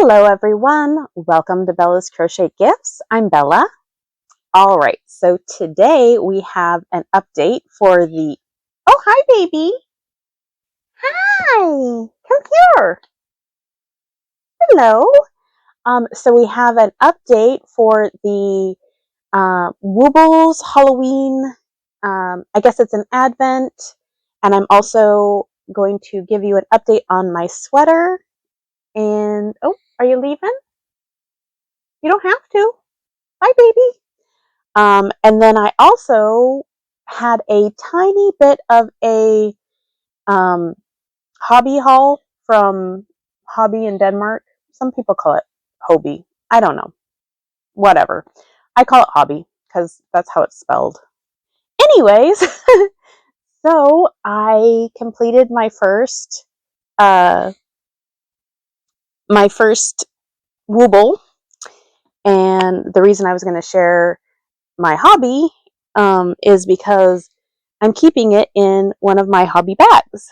Hello everyone, welcome to Bella's Crochet Gifts. I'm Bella. All right, so today we have an update for the... Oh, hi baby. Hi, come here. Hello. So we have an update for the Woobles Halloween. I guess it's an advent, and I'm also going to give you an update on my sweater. And, oh, are you leaving? You don't have to. Bye, baby. And then I also had a tiny bit of a Hobbii haul from Hobbii in Denmark. Some people call it Hobbii. I don't know. Whatever. I call it Hobbii because that's how it's spelled. Anyways, so I completed my first Wooble, and the reason I was going to share my Hobbii is because I'm keeping it in one of my Hobbii bags.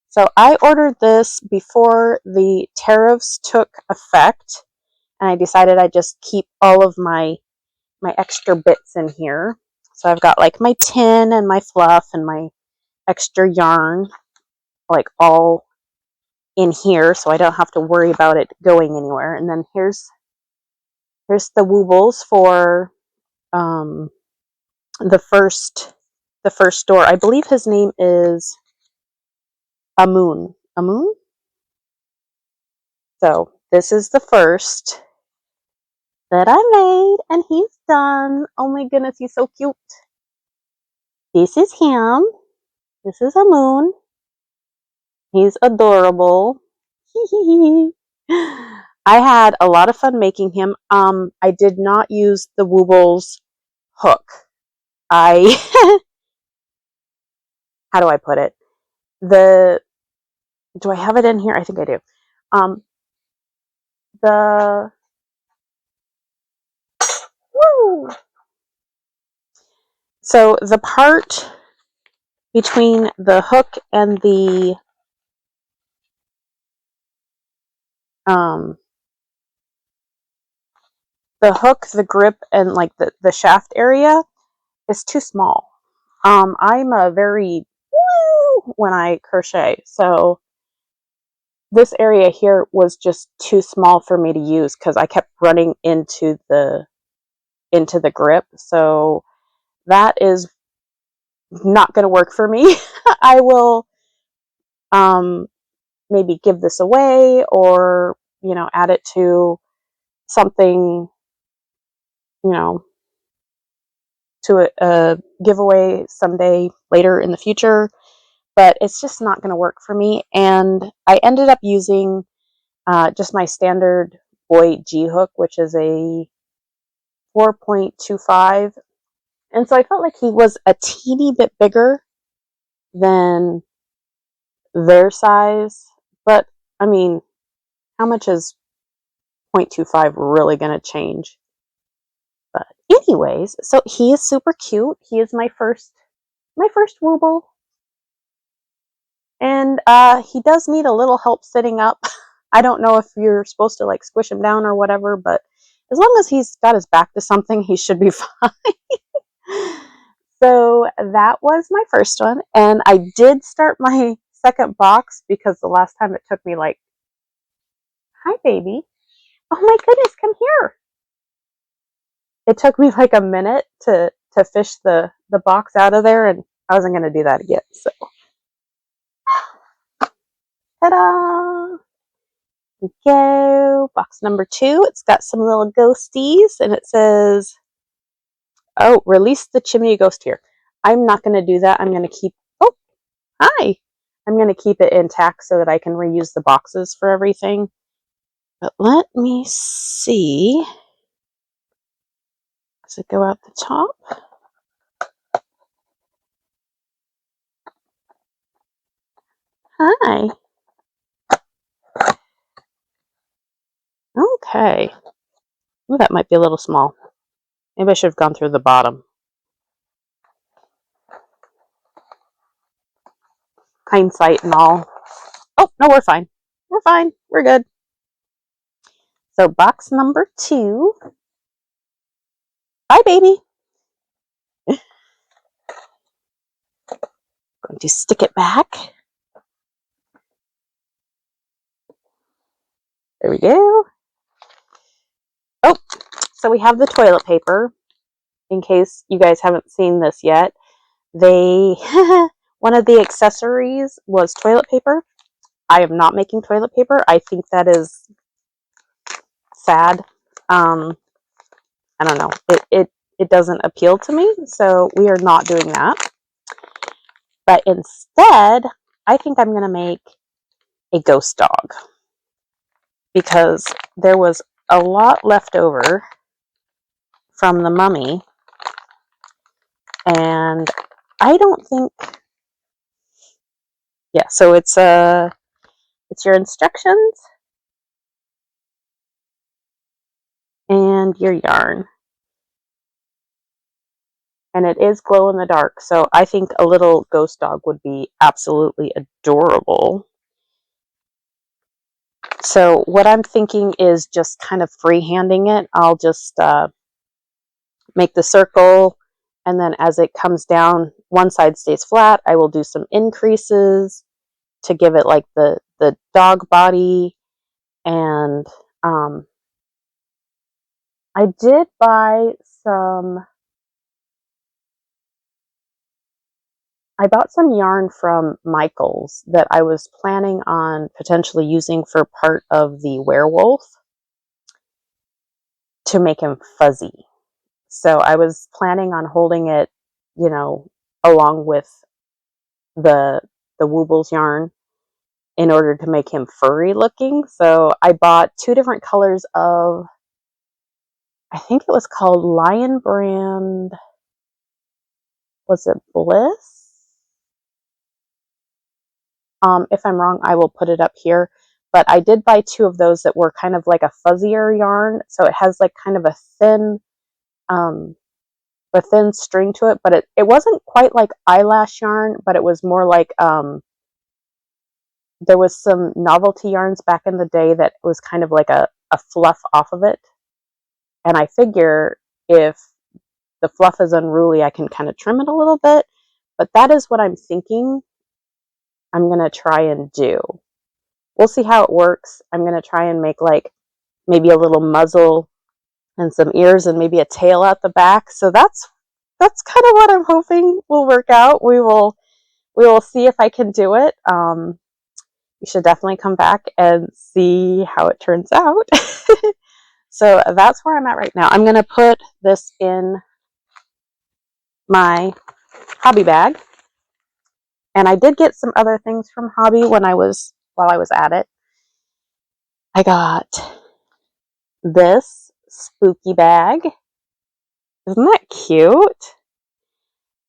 So I ordered this before the tariffs took effect, and I decided I'd just keep all of my extra bits in here. So I've got like my tin and my fluff and my extra yarn, like all in here, so I don't have to worry about it going anywhere. And then here's the Woobles for the first store. I believe his name is Amun. Amun? So this is the first that I made, and he's done. Oh my goodness, he's so cute. This is him. This is Amun. He's adorable. I had a lot of fun making him. I did not use the Woobles hook. How do I put it? Do I have it in here? I think I do. So the part between the hook and the the grip, and like the shaft area is too small. I'm a very woo when I crochet, so this area here was just too small for me to use because I kept running into the grip. So that is not going to work for me. I will maybe give this away, or add it to something, to a giveaway someday later in the future, but it's just not going to work for me. And I ended up using just my standard boy G hook, which is a 4.25, and so I felt like he was a teeny bit bigger than their size. But I mean, how much is 0.25 really going to change? But anyways, so he is super cute. He is my first Wooble. And he does need a little help sitting up. I don't know if you're supposed to like squish him down or whatever, but as long as he's got his back to something, he should be fine. So that was my first one. And I did start my second box because the last time it took me like, hi baby. Oh my goodness, come here. It took me like a minute to fish the box out of there, and I wasn't going to do that again. So ta-da! Here we go. Box number 2. It's got some little ghosties, and it says, oh, release the chimney ghost here. I'm not going to do that. I'm going to keep, oh, hi. I'm going to keep it intact so that I can reuse the boxes for everything. But let me see. Does it go out the top? Hi. Okay. Ooh, that might be a little small. Maybe I should have gone through the bottom. Hindsight and all. Oh, no, we're fine. We're fine. We're good. So box number 2. Bye, baby. Going to stick it back. There we go. Oh, so we have the toilet paper. In case you guys haven't seen this yet, they one of the accessories was toilet paper. I am not making toilet paper. I think that is sad. I don't know. It doesn't appeal to me, so we are not doing that. But instead, I think I'm going to make a ghost dog because there was a lot left over from the mummy, and I don't think. Yeah, so it's your instructions and your yarn. And it is glow in the dark, so I think a little ghost dog would be absolutely adorable. So what I'm thinking is just kind of freehanding it. I'll just make the circle, and then as it comes down, one side stays flat. I will do some increases to give it like the dog body. And I did buy some. I bought some yarn from Michael's that I was planning on potentially using for part of the werewolf to make him fuzzy. So I was planning on holding it, along with the Woobles yarn in order to make him furry looking. So I bought 2 different colors of, I think it was called Lion Brand, was it Bliss? If I'm wrong, I will put it up here. But I did buy 2 of those that were kind of like a fuzzier yarn. So it has like kind of a thin string to it, but it wasn't quite like eyelash yarn, but it was more like there was some novelty yarns back in the day that was kind of like a fluff off of it. And I figure if the fluff is unruly, I can kind of trim it a little bit. But that is what I'm thinking I'm going to try and do. We'll see how it works. I'm going to try and make like maybe a little muzzle and some ears and maybe a tail at the back. So that's kind of what I'm hoping will work out. We will see if I can do it. You should definitely come back and see how it turns out. So that's where I'm at right now. I'm going to put this in my Hobbii bag. And I did get some other things from Hobbii while I was at it. I got this spooky bag. Isn't that cute?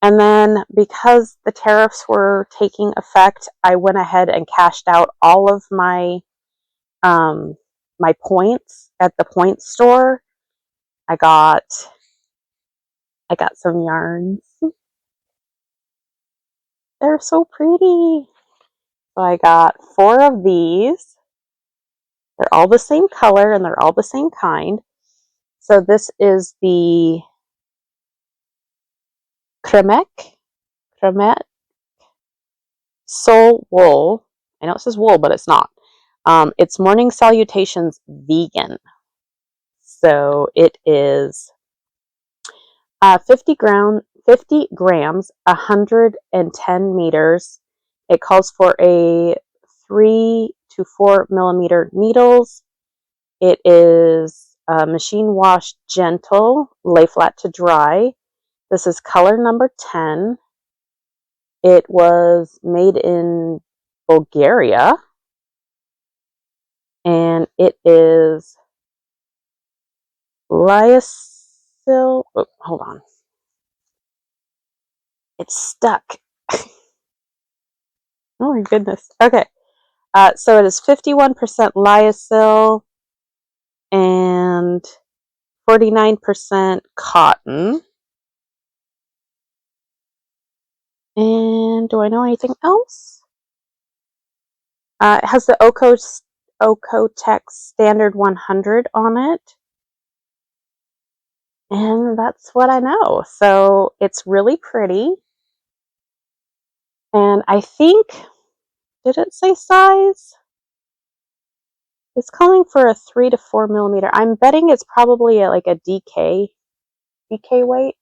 And then because the tariffs were taking effect, I went ahead and cashed out all of my my points at the point store. I got some yarns. They're so pretty. So I got 4 of these. They're all the same color and they're all the same kind. So this is the Cremet Soul Wool. I know it says wool, but it's not. It's Morning Salutations Vegan. So it is 50 grams, 110 meters. It calls for a 3 to 4 millimeter needles. It is machine wash gentle, lay flat to dry. This is color number 10. It was made in Bulgaria. And it is lyocell. Oh, hold on. It's stuck. Oh my goodness. Okay. So it is 51% lyocell and 49% cotton. And do I know anything else? It has the Okotex Standard 100 on it. And that's what I know. So it's really pretty. And I think, did it say size? It's calling for a 3 to 4 millimeter. I'm betting it's probably like a DK weight.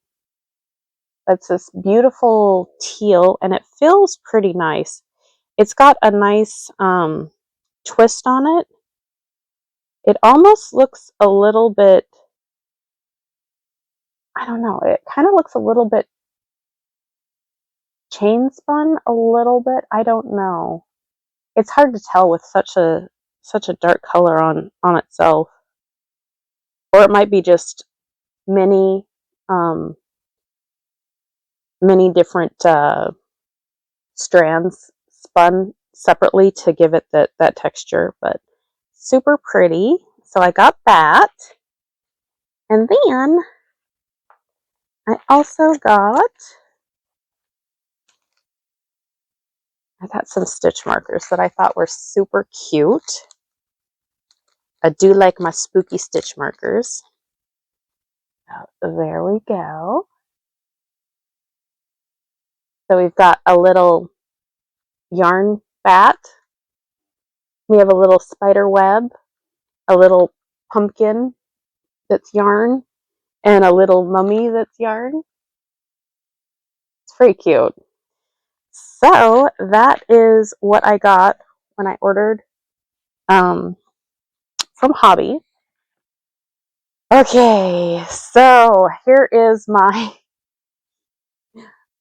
That's this beautiful teal, and it feels pretty nice. It's got a nice twist on it. It almost looks a little bit, I don't know, it kind of looks a little bit chain spun a little bit. I don't know. It's hard to tell with such a dark color on itself. Or it might be just many different strands spun separately to give it that texture, but super pretty. So I got that. And then I also got some stitch markers that I thought were super cute. I do like my spooky stitch markers. There we go. So we've got a little yarn bat. We have a little spider web, a little pumpkin that's yarn, and a little mummy that's yarn. It's pretty cute. So that is what I got when I ordered from Hobbii. Okay, so here is my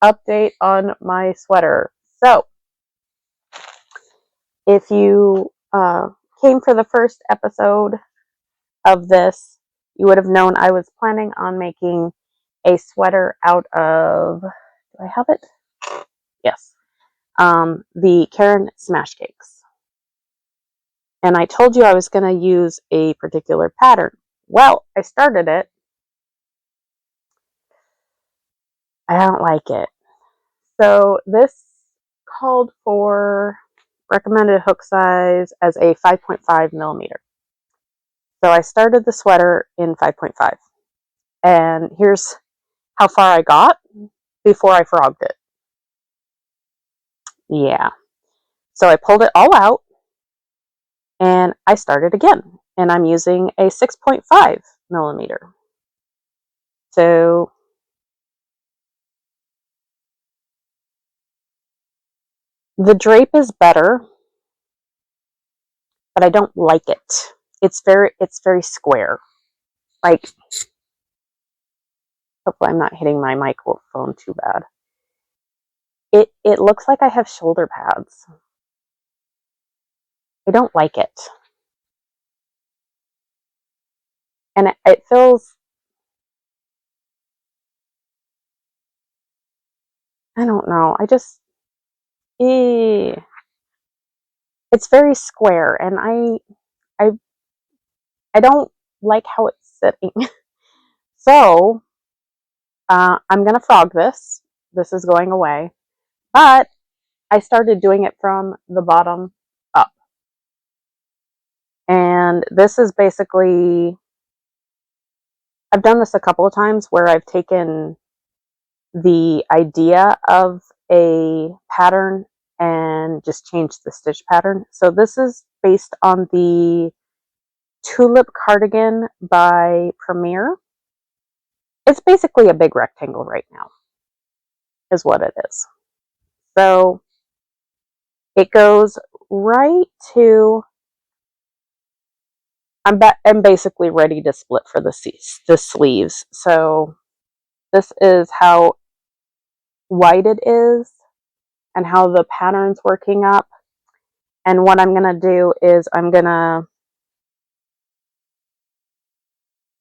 update on my sweater. So if you came for the first episode of this, you would have known I was planning on making a sweater out of, do I have it? Yes. The Karen Smash Cakes. And I told you I was going to use a particular pattern. Well, I started it. I don't like it. So this called for recommended hook size as a 5.5 millimeter. So I started the sweater in 5.5. And here's how far I got before I frogged it. Yeah. So I pulled it all out and I started again. And I'm using a 6.5 millimeter. So the drape is better, but I don't like it. It's very square. Like, hopefully I'm not hitting my microphone too bad. It looks like I have shoulder pads. I don't like it. And it feels, I don't know. It's very square, and I don't like how it's sitting. So I'm gonna frog this. This is going away, but I started doing it from the bottom up, and this is basically, I've done this a couple of times where I've taken the idea of a pattern and just changed the stitch pattern. So this is based on the Tulip Cardigan by Premier. It's basically a big rectangle right now, is what it is. So it goes right to, I'm basically ready to split for the sleeves. So this is how wide it is and how the pattern's working up. And what I'm going to do is I'm going to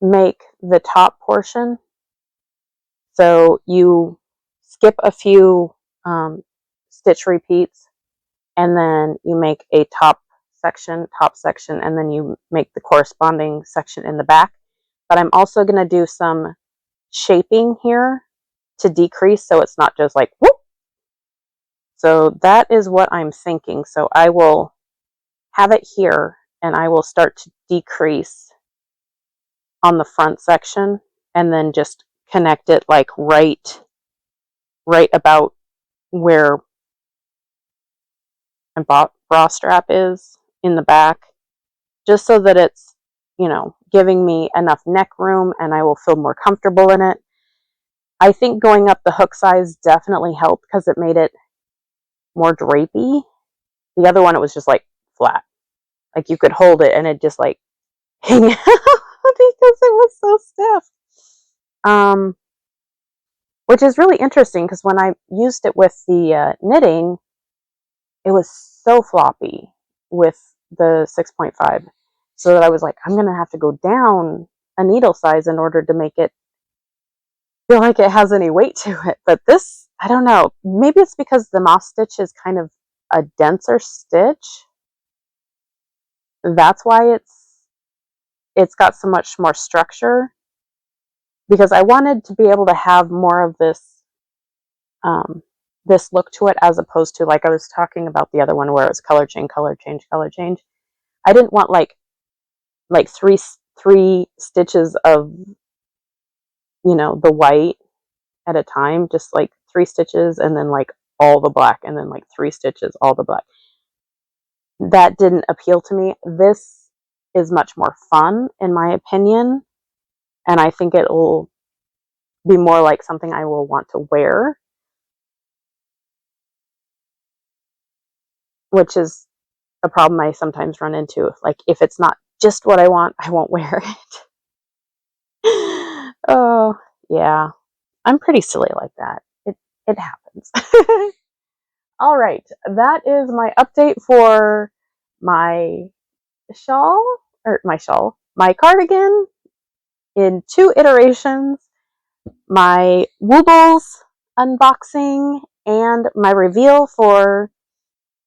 make the top portion. So you skip a few stitch repeats, and then you make a top section, and then you make the corresponding section in the back. But I'm also going to do some shaping here to decrease, so it's not just like whoop. So that is what I'm thinking. So I will have it here, and I will start to decrease on the front section and then just connect it like right about where my bra strap is in the back, just so that it's, you know, giving me enough neck room and I will feel more comfortable in it. I think going up the hook size definitely helped because it made it more drapey. The other one, it was just like flat. Like you could hold it and it just like hang out because it was so stiff. Which is really interesting because when I used it with the knitting, it was so floppy with the 6.5. So that I was like, I'm going to have to go down a needle size in order to make it feel like it has any weight to it. But this, I don't know. Maybe it's because the moss stitch is kind of a denser stitch. That's why it's got so much more structure, because I wanted to be able to have more of this look to it, as opposed to, like I was talking about the other one where it was color change, color change, color change. I didn't want like three stitches of, you know, the white at a time, just like 3 stitches and then like all the black and then like 3 stitches, all the black. That didn't appeal to me. This is much more fun, in my opinion, and I think it will be more like something I will want to wear, which is a problem I sometimes run into. Like, if it's not just what I want, I won't wear it. Oh, yeah. I'm pretty silly like that. It happens. All right. That is my update for my my cardigan in 2 iterations, my Woobles unboxing, and my reveal for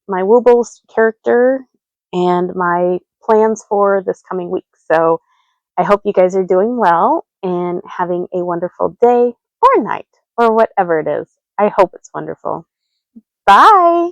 my Woobles character, and my plans for this coming week. So I hope you guys are doing well and having a wonderful day or night or whatever it is. I hope it's wonderful. Bye.